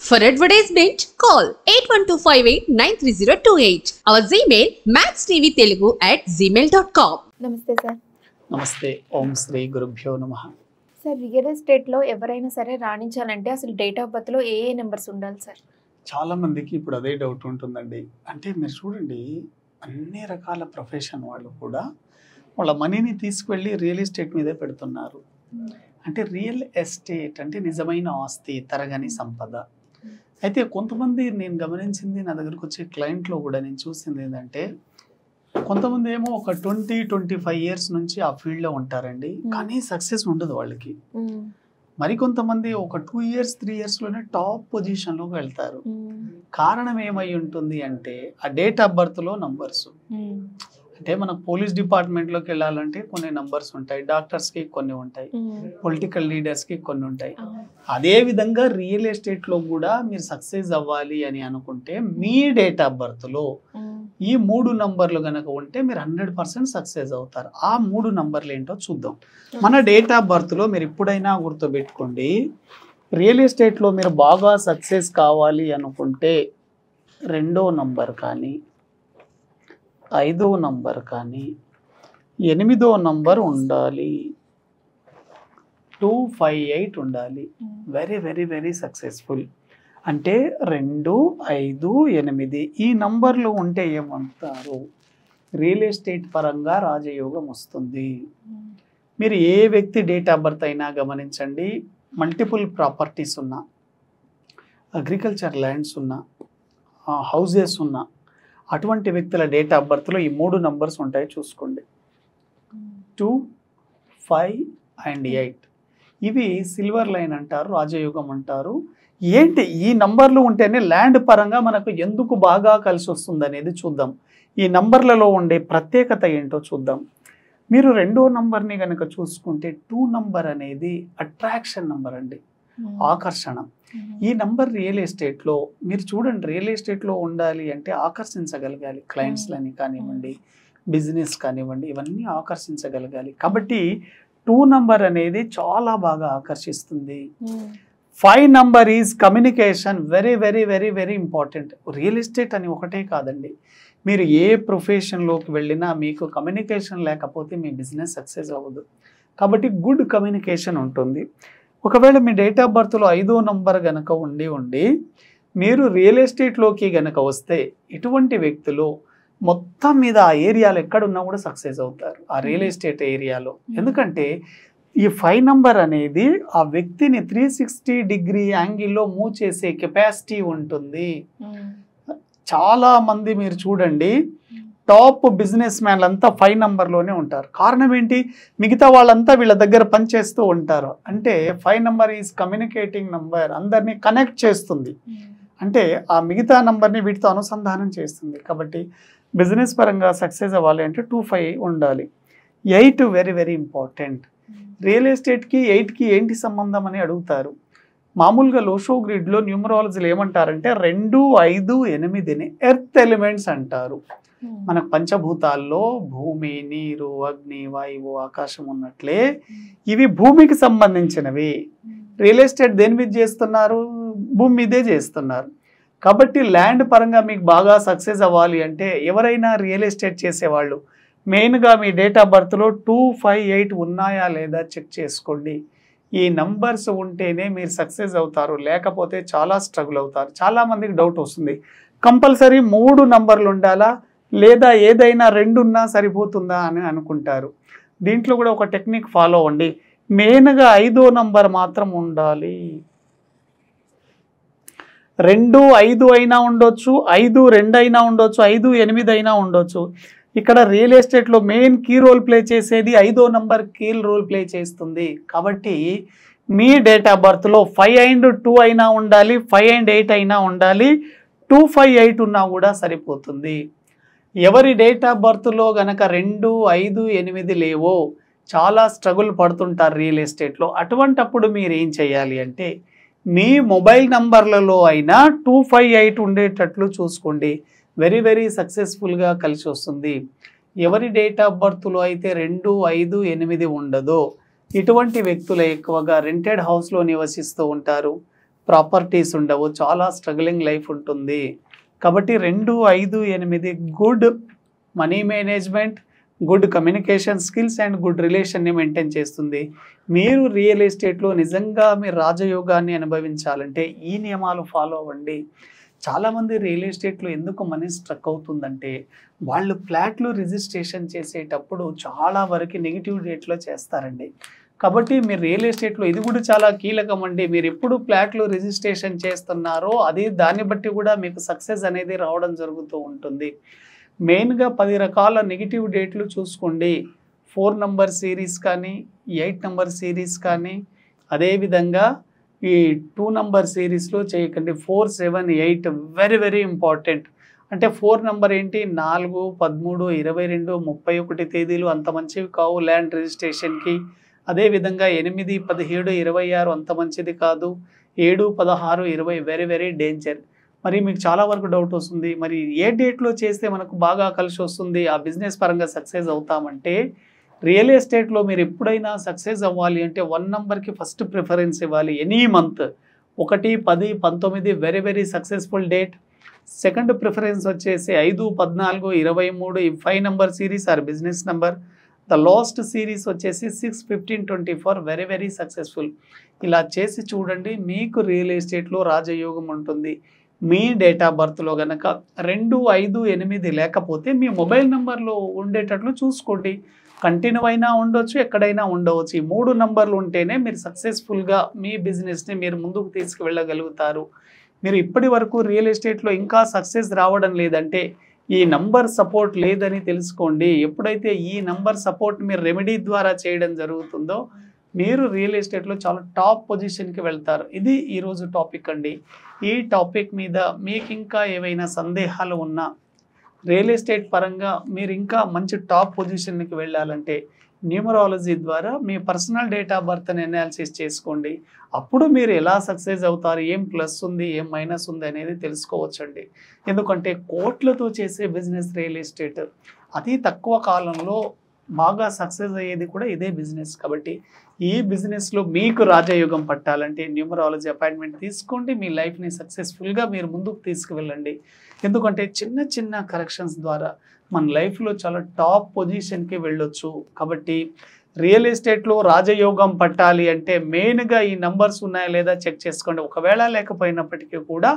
For advertisement, call 8125893028. Our Gmail maxtvtelugu@gmail.com. నమస్తే sir. నమస్తే. ఓం శ్రీ గురుభ్యో నమః. సార్, రియల్ ఎస్టేట్లో ఎవరైనా సరే రాణించాలంటే అసలు డేట్ ఆఫ్ బర్త్లో ఏ నెంబర్స్ ఉండాలి సార్? చాలా మందికి ఇప్పుడు అదే డౌట్ ఉంటుందండి. అంటే మీరు చూడండి, అన్ని రకాల ప్రొఫెషన్ వాళ్ళు కూడా వాళ్ళ మనీని తీసుకువెళ్ళి రియల్ ఎస్టేట్ మీదే పెడుతున్నారు. అంటే రియల్ ఎస్టేట్ అంటే నిజమైన ఆస్తి, తరగని సంపద. అయితే కొంతమంది నేను గమనించింది, నా దగ్గరకు వచ్చే క్లయింట్లో కూడా నేను చూసింది ఏంటంటే, కొంతమంది ఏమో ఒక 20-25 ఇయర్స్ నుంచి ఆ ఫీల్డ్లో ఉంటారండి, కానీ సక్సెస్ ఉండదు వాళ్ళకి. మరికొంతమంది ఒక 2 ఇయర్స్ 3 ఇయర్స్లోనే టాప్ పొజిషన్లోకి వెళ్తారు. కారణం ఏమై ఉంటుంది అంటే ఆ డేట్ ఆఫ్ బర్త్లో నంబర్స్. అంటే మనకు పోలీస్ డిపార్ట్మెంట్లోకి వెళ్ళాలంటే కొన్ని నంబర్స్ ఉంటాయి, డాక్టర్స్కి కొన్ని ఉంటాయి, పొలిటికల్ లీడర్స్కి కొన్ని ఉంటాయి. అదే విధంగా రియల్ ఎస్టేట్లో కూడా మీరు సక్సెస్ అవ్వాలి అని అనుకుంటే మీ డేట్ ఆఫ్ బర్త్లో ఈ 3 నంబర్లు కనుక ఉంటే మీరు 100% సక్సెస్ అవుతారు. ఆ 3 నంబర్లు ఏంటో చూద్దాం. మన డేట్ ఆఫ్ బర్త్లో మీరు ఎప్పుడైనా గుర్తుపెట్టుకోండి, రియల్ ఎస్టేట్లో మీరు బాగా సక్సెస్ కావాలి అనుకుంటే 2వ నంబర్ కానీ 5వ నంబర్ కానీ 8వ నంబర్ ఉండాలి, 258 ఉండాలి. Very very very successful. అంటే 2, 5, 8 ఈ నంబర్లు ఉంటే ఏమంటారు, రియల్ ఎస్టేట్ పరంగా రాజయోగం వస్తుంది. మీరు ఏ వ్యక్తి డేట్ ఆఫ్ బర్త్ అయినా గమనించండి, మల్టిపుల్ ప్రాపర్టీస్ ఉన్న, అగ్రికల్చర్ ల్యాండ్స్ ఉన్న, హౌజెస్ ఉన్న అటువంటి వ్యక్తుల డేట్ ఆఫ్ బర్త్లో ఈ 3 నంబర్స్ ఉంటాయి చూసుకోండి. 2, 5 and 8 ఇవి సిల్వర్ లైన్ అంటారు, రాజయోగం అంటారు. ఏంటి ఈ నంబర్లు ఉంటేనే ల్యాండ్ పరంగా మనకు ఎందుకు బాగా కలిసి వస్తుంది అనేది చూద్దాం. ఈ నంబర్లలో ఉండే ప్రత్యేకత ఏంటో చూద్దాం. మీరు 2వ నంబర్ని కనుక చూసుకుంటే 2 నంబర్ అనేది అట్రాక్షన్ నంబర్ అండి, ఆకర్షణ. ఈ నంబర్ రియల్ ఎస్టేట్లో మీరు చూడండి, రియల్ ఎస్టేట్లో ఉండాలి అంటే ఆకర్షించగలగాలి. క్లయింట్స్లని కానివ్వండి, బిజినెస్ కానివ్వండి, ఇవన్నీ ఆకర్షించగలగాలి. కాబట్టి 2 నంబర్ అనేది చాలా బాగా ఆకర్షిస్తుంది. 5 number is communication. Very very very very important. Real estate అని ఒకటే కాదండి, మీరు ఏ ప్రొఫెషన్లోకి వెళ్ళినా మీకు కమ్యూనికేషన్ లేకపోతే మీ బిజినెస్ సక్సెస్ అవ్వదు. కాబట్టి గుడ్ కమ్యూనికేషన్ ఉంటుంది. ఒకవేళ మీ డేట్ ఆఫ్ బర్త్లో 5వ నంబర్ కనుక ఉండి మీరు రియల్ ఎస్టేట్లోకి కనుక వస్తే ఇటువంటి వ్యక్తులు మొత్తం మీద ఆ ఏరియాలో ఎక్కడున్నా కూడా సక్సెస్ అవుతారు, ఆ రియల్ ఎస్టేట్ ఏరియాలో. ఎందుకంటే ఈ 5 నంబర్ అనేది ఆ వ్యక్తిని 360 డిగ్రీ యాంగిల్లో మూవ్ చేసే కెపాసిటీ ఉంటుంది. చాలా మంది మీరు చూడండి, టాప్ బిజినెస్ మ్యాన్లు అంతా 5 నంబర్లోనే ఉంటారు. కారణం ఏంటి, మిగతా వాళ్ళంతా వీళ్ళ దగ్గర పనిచేస్తూ ఉంటారు. అంటే 5 నంబర్ ఈజ్ కమ్యూనికేటింగ్ నంబర్, అందరినీ కనెక్ట్ చేస్తుంది. అంటే ఆ మిగతా నంబర్ని వీటితో అనుసంధానం చేస్తుంది. కాబట్టి బిజినెస్ పరంగా సక్సెస్ అవ్వాలి అంటే 25 ఉండాలి. 8 వెరీ వెరీ ఇంపార్టెంట్. రియల్ ఎస్టేట్కి 8కి ఏంటి సంబంధం అని అడుగుతారు. మామూలుగా లోషో గ్రిడ్లో న్యూమరాలజీలు ఏమంటారంటే 2, 5, 8ని ఎర్త్ ఎలిమెంట్స్ అంటారు. మనకు పంచభూతాల్లో భూమి, నీరు, అగ్ని, వాయువు, ఆకాశం ఉన్నట్లే ఇవి భూమికి సంబంధించినవి. రియల్ ఎస్టేట్ దేని మీద చేస్తున్నారు, భూమి మీదే చేస్తున్నారు. కాబట్టి ల్యాండ్ పరంగా మీకు బాగా సక్సెస్ అవ్వాలి అంటే ఎవరైనా రియల్ ఎస్టేట్ చేసేవాళ్ళు మెయిన్గా మీ డేట్ ఆఫ్ బర్త్లో 2, 5, 8 ఉన్నాయా లేదా చెక్ చేసుకోండి. ఈ నంబర్స్ ఉంటేనే మీరు సక్సెస్ అవుతారు, లేకపోతే చాలా స్ట్రగుల్ అవుతారు. చాలామందికి డౌట్ వస్తుంది, కంపల్సరీ 3 నంబర్లు ఉండాలా లేదా ఏదైనా 2 ఉన్నా సరిపోతుందా అని అనుకుంటారు. దీంట్లో కూడా ఒక టెక్నిక్ ఫాలో అవ్వండి. మెయిన్గా 5వ నంబర్ మాత్రం ఉండాలి. 2, 5 అయినా ఉండొచ్చు, 5, 2 అయినా ఉండొచ్చు, 5, 8 అయినా ఉండొచ్చు. ఇక్కడ రియల్ ఎస్టేట్లో మెయిన్ కీ రోల్ ప్లే చేసేది 5వ నంబర్ కీ రోల్ ప్లే చేస్తుంది. కాబట్టి మీ డేట్ ఆఫ్ బర్త్లో 5 and 2 అయినా ఉండాలి, 5 and 8 అయినా ఉండాలి, 258 ఉన్నా కూడా సరిపోతుంది. ఎవరి డేట్ ఆఫ్ బర్త్లో గనక 2, 5, 8 లేవో చాలా స్ట్రగుల్ పడుతుంటారు రియల్ ఎస్టేట్లో. అటువంటప్పుడు మీరు ఏం చేయాలి అంటే మీ మొబైల్ నంబర్లలో అయినా 258 ఉండేటట్లు చూసుకోండి. వెరీ వెరీ సక్సెస్ఫుల్గా కలిసి వస్తుంది. ఎవరి డేట్ ఆఫ్ బర్త్లో అయితే 2, 5, 8 ఉండదో ఇటువంటి వ్యక్తులు ఎక్కువగా రెంటెడ్ హౌస్లో నివసిస్తూ ఉంటారు. ప్రాపర్టీస్ ఉండవు, చాలా స్ట్రగ్లింగ్ లైఫ్ ఉంటుంది. కాబట్టి 2, 5, 8 good money management, good communication skills and good రిలేషన్ని మెయింటైన్ చేస్తుంది. మీరు రియల్ ఎస్టేట్లో నిజంగా మీరు రాజయోగాన్ని అనుభవించాలంటే ఈ నియమాలు ఫాలో అవ్వండి. చాలామంది రియల్ ఎస్టేట్లో ఎందుకు మనీ స్ట్రక్ అవుతుందంటే వాళ్ళు ఫ్లాట్లు రిజిస్ట్రేషన్ చేసేటప్పుడు చాలా వరకు నెగిటివ్ డేట్లో చేస్తారండి. కాబట్టి మీరు రియల్ ఎస్టేట్లో ఇది కూడా చాలా కీలకం అండి. మీరు ఎప్పుడు ఫ్లాట్లు రిజిస్ట్రేషన్ చేస్తున్నారో అది దాన్ని బట్టి కూడా మీకు సక్సెస్ అనేది రావడం జరుగుతూ ఉంటుంది. మెయిన్గా 10 రకాల నెగిటివ్ డేట్లు చూసుకోండి. 4 నంబర్ సిరీస్ కానీ, 8 నంబర్ సిరీస్ కానీ, అదేవిధంగా ఈ 2 నంబర్ సిరీస్లో చేయకండి. 4, 7, 8 వెరీ వెరీ ఇంపార్టెంట్. అంటే 4 నంబర్ ఏంటి, 4, 13, 22, 31 తేదీలు అంత మంచివి కావు ల్యాండ్ రిజిస్ట్రేషన్కి. అదేవిధంగా 8, 17, 26 అంత మంచిది కాదు. 7, 16, 20 వెరీ వెరీ డేంజర్. మరి మీకు చాలా వరకు డౌట్ వస్తుంది, మరి ఏ డేట్లో చేస్తే మనకు బాగా కలిసి వస్తుంది, ఆ బిజినెస్ పరంగా సక్సెస్ అవుతామంటే రియల్ ఎస్టేట్లో మీరు ఎప్పుడైనా సక్సెస్ అవ్వాలి అంటే 1 నంబర్కి ఫస్ట్ ప్రిఫరెన్స్ ఇవ్వాలి. Any month 1, 10, 19 very very successful date. Second preference వచ్చేసి 5, 14, 23 ఈ 5 number series are business number. The last series వచ్చేసి 6, 15, 24 వెరీ వెరీ సక్సెస్ఫుల్. ఇలా చేసి చూడండి, మీకు రియల్ ఎస్టేట్లో రాజయోగం ఉంటుంది. మీ డేట్ ఆఫ్ బర్త్లో కనుక 2, 5, 8 లేకపోతే మీ మొబైల్ నెంబర్లో ఉండేటట్లు చూసుకోండి. కంటిన్యూ అయినా ఉండొచ్చు, ఎక్కడైనా ఉండవచ్చు. ఈ 3 నంబర్లు ఉంటేనే మీరు సక్సెస్ఫుల్గా మీ బిజినెస్ని మీరు ముందుకు తీసుకువెళ్ళగలుగుతారు. మీరు ఇప్పటి వరకు రియల్ ఎస్టేట్లో ఇంకా సక్సెస్ రావడం లేదంటే ఈ నంబర్ సపోర్ట్ లేదని తెలుసుకోండి. ఎప్పుడైతే ఈ నంబర్ సపోర్ట్ మీరు రెమెడీ ద్వారా చేయడం జరుగుతుందో మీరు రియల్ ఎస్టేట్లో చాలా టాప్ పొజిషన్కి వెళ్తారు. ఇది ఈరోజు టాపిక్ అండి. ఈ టాపిక్ మీద మీకు ఇంకా ఏవైనా సందేహాలు ఉన్నా, రియల్ ఎస్టేట్ పరంగా మీరు ఇంకా మంచి టాప్ పొజిషన్కి వెళ్ళాలంటే న్యూమరాలజీ ద్వారా మీ పర్సనల్ డేట్ ఆఫ్ బర్త్ని అనాలిసిస్ చేసుకోండి. అప్పుడు మీరు ఎలా సక్సెస్ అవుతారు, ఏం ప్లస్ ఉంది, ఏం మైనస్ ఉంది అనేది తెలుసుకోవచ్చండి. ఎందుకంటే కోట్లతో చేసే బిజినెస్ రియల్ ఎస్టేట్. అతి తక్కువ కాలంలో బాగా సక్సెస్ అయ్యేది కూడా ఇదే బిజినెస్. కాబట్టి ఈ బిజినెస్లో మీకు రాజయోగం పట్టాలంటే న్యూమరాలజీ అపాయింట్మెంట్ తీసుకోండి. మీ లైఫ్ని సక్సెస్ఫుల్గా మీరు ముందుకు తీసుకువెళ్ళండి. ఎందుకంటే చిన్న చిన్న కరెక్షన్స్ ద్వారా మన లైఫ్లో చాలా టాప్ పొజిషన్కి వెళ్ళొచ్చు. కాబట్టి రియల్ ఎస్టేట్లో రాజయోగం పట్టాలి అంటే మెయిన్గా ఈ నంబర్స్ ఉన్నాయా లేదా చెక్ చేసుకోండి. ఒకవేళ లేకపోయినప్పటికీ కూడా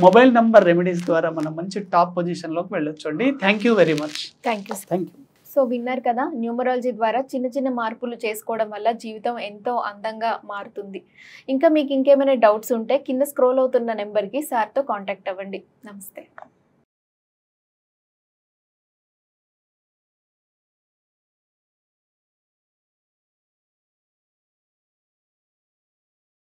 మొబైల్ నంబర్ రెమెడీస్ ద్వారా మనం మంచి టాప్ పొజిషన్లోకి వెళ్ళొచ్చు అండి. Thank you very much. Thank you. Thank you. So విన్నారు కదా, న్యూమరాలజీ ద్వారా చిన్న చిన్న మార్పులు చేసుకోవడం వల్ల జీవితం ఎంతో అందంగా మారుతుంది. ఇంకా మీకు ఇంకేమైనా డౌట్స్ ఉంటే కింద స్క్రోల్ అవుతున్న నెంబర్కి సార్తో కాంటాక్ట్ అవ్వండి. నమస్తే.